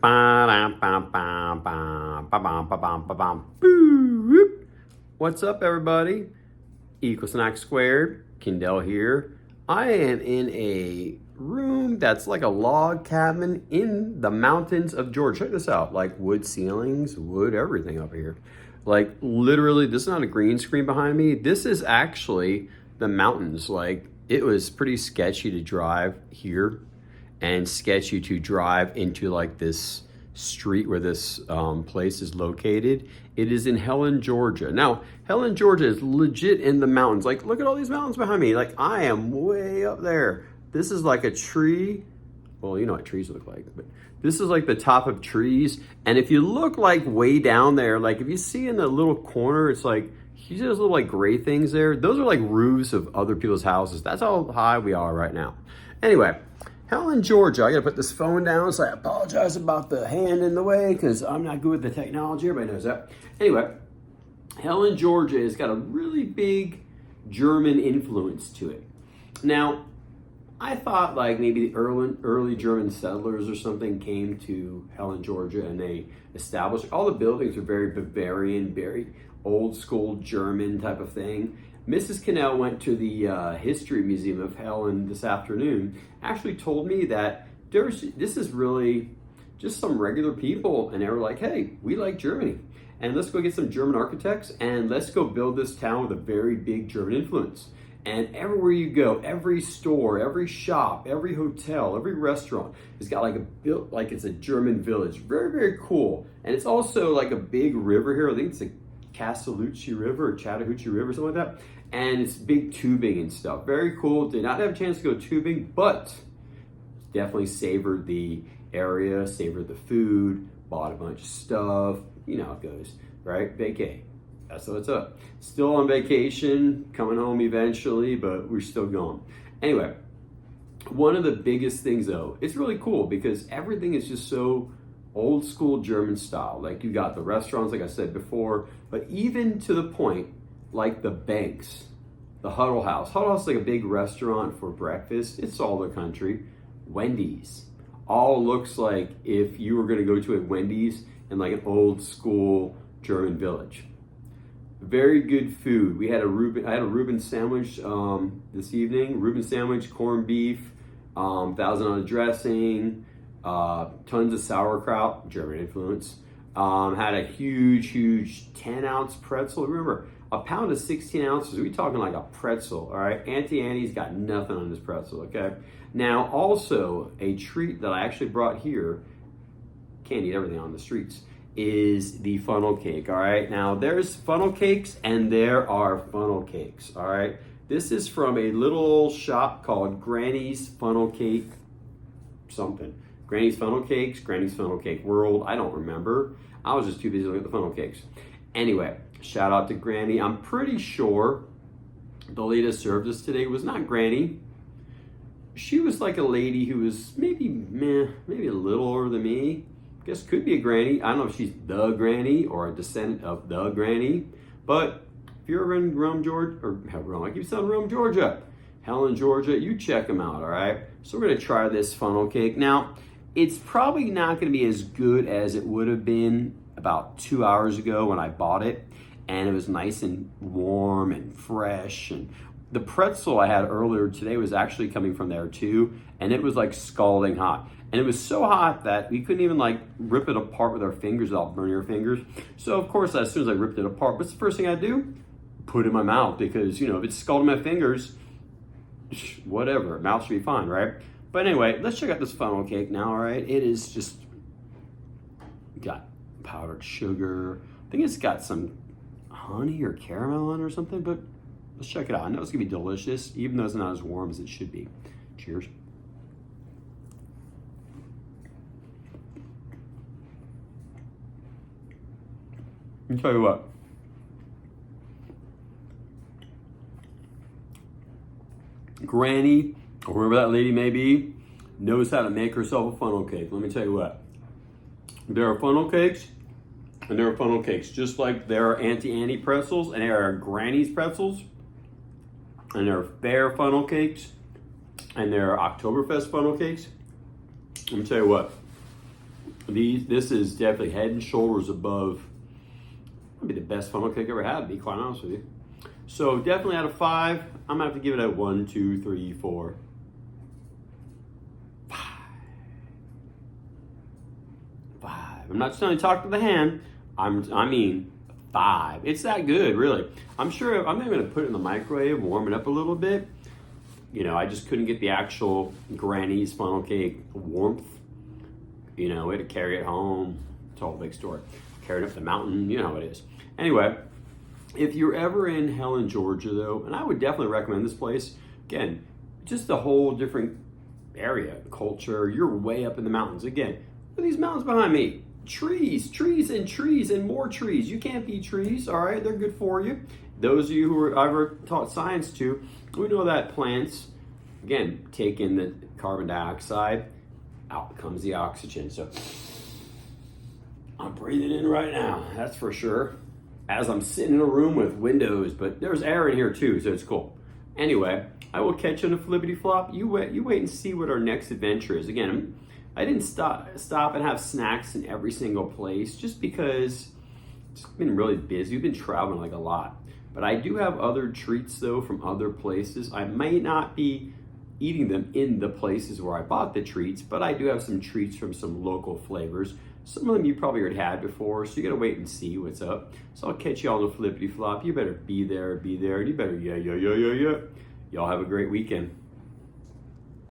What's up, everybody? Equal Squared, Kendall here. I am in a room that's like a log cabin in the mountains of Georgia. Check this out, like wood ceilings, wood, everything up here. Like literally, this is not a green screen behind me. This is actually the mountains. Like it was pretty sketchy to drive here and sketchy to drive into like this street where this place is located. It is in Helen, Georgia. Now, Helen, Georgia is legit in the mountains. Like, look at all these mountains behind me. Like, I am way up there. This is like a tree. Well, you know what trees look like, but this is like the top of trees. And if you look like way down there, like if you see in the little corner, it's like, you see those little like gray things there? Those are like roofs of other people's houses. That's how high we are right now. Anyway, Helen, Georgia. I gotta put this phone down, so I apologize about the hand in the way because I'm not good with the technology. Everybody knows that. Anyway, Helen, Georgia has got a really big German influence to it. Now, I thought like maybe the early German settlers or something came to Helen, Georgia, and they established all the buildings are very Bavarian, very old school German type of thing. Mrs. Cannell went to the History Museum of Helen this afternoon, actually told me that this is really just some regular people, and they were like, hey, we like Germany, and let's go get some German architects, and let's go build this town with a very big German influence. And everywhere you go, every store, every shop, every hotel, every restaurant has got like built like it's a German village. Very, very cool. And it's also like a big river here. I think it's a Castellucci River or Chattahoochee River, something like that. And it's big tubing and stuff. Very cool. Did not have a chance to go tubing, but definitely savored the area, savored the food, bought a bunch of stuff. You know how it goes, right? Vacay. That's what's up. Still on vacation, coming home eventually, but we're still going. Anyway, one of the biggest things though, it's really cool because everything is just so old school German style. Like you got the restaurants, like I said before, but even to the point, like the banks, the Huddle House. Huddle House is like a big restaurant for breakfast. It's all the country. Wendy's. All looks like if you were gonna go to a Wendy's in like an old school German village. Very good food. I had a Reuben sandwich this evening. Reuben sandwich, corned beef, Thousand on dressing, tons of sauerkraut, German influence. Had a huge 10-ounce pretzel. Remember, a pound of 16 ounces. We're talking like a pretzel, all right? Auntie Annie's got nothing on this pretzel, okay? Now, also, a treat that I actually brought here, can't eat everything on the streets, is the funnel cake, all right? Now, there's funnel cakes and there are funnel cakes, all right? This is from a little shop called Granny's Funnel Cake something. Granny's Funnel Cakes, Granny's Funnel Cake World, I don't remember. I was just too busy looking at the funnel cakes. Anyway, shout out to Granny. I'm pretty sure the lady that served us today was not Granny. She was like a lady who was maybe a little older than me. Guess could be a granny. I don't know if she's the granny or a descendant of the granny. But if you're in Rome, Georgia, I keep saying Rome, Georgia, Helen, Georgia, you check them out, all right? So we're gonna try this funnel cake. Now, it's probably not gonna be as good as it would have been about 2 hours ago when I bought it. And it was nice and warm and fresh. And the pretzel I had earlier today was actually coming from there too. And it was like scalding hot. And it was so hot that we couldn't even like rip it apart with our fingers without burning our fingers. So of course, as soon as I ripped it apart, what's the first thing I do? Put it in my mouth because, you know, if it's scalding my fingers, whatever, mouth should be fine, right? But anyway, let's check out this funnel cake now, all right? It is just got powdered sugar. I think it's got some honey or caramel in or something, but let's check it out. I know it's gonna be delicious, even though it's not as warm as it should be. Cheers. Let me tell you what. Granny, or whoever that lady may be, knows how to make herself a funnel cake. Let me tell you what. There are funnel cakes, and there are funnel cakes, just like there are Auntie Annie pretzels, and there are Granny's pretzels, and there are Fair funnel cakes, and there are Oktoberfest funnel cakes. Let me tell you what. This is definitely head and shoulders above. Maybe the best funnel cake I've ever had, to be quite honest with you. So definitely out of 5, I'm gonna have to give it a 1, 2, 3, 4, 5. 5. I'm not just telling you to talk to the hand. I mean 5. It's that good, really. I'm sure I'm even gonna put it in the microwave, warm it up a little bit. You know, I just couldn't get the actual Granny's funnel cake warmth. You know, we had to carry it home. It's all a big story. Carried up the mountain, you know how it is. Anyway, if you're ever in Helen, Georgia, though, and I would definitely recommend this place. Again, just a whole different area, culture. You're way up in the mountains. Again, look at these mountains behind me. Trees, trees, and trees, and more trees. You can't beat trees, all right? They're good for you. Those of you who are ever taught science to, we know that plants, again, take in the carbon dioxide, out comes the oxygen. So I'm breathing in right now, that's for sure. As I'm sitting in a room with windows, but there's air in here too, so it's cool. Anyway, I will catch you on a flippity flop. You wait and see what our next adventure is. Again, I didn't stop and have snacks in every single place just because it's been really busy. We've been traveling like a lot. But I do have other treats though from other places. I may not be eating them in the places where I bought the treats, but I do have some treats from some local flavors. Some of them you probably already had before, so you gotta wait and see what's up. So I'll catch you all on the flippity flop. You better be there, and you better yeah. Y'all have a great weekend.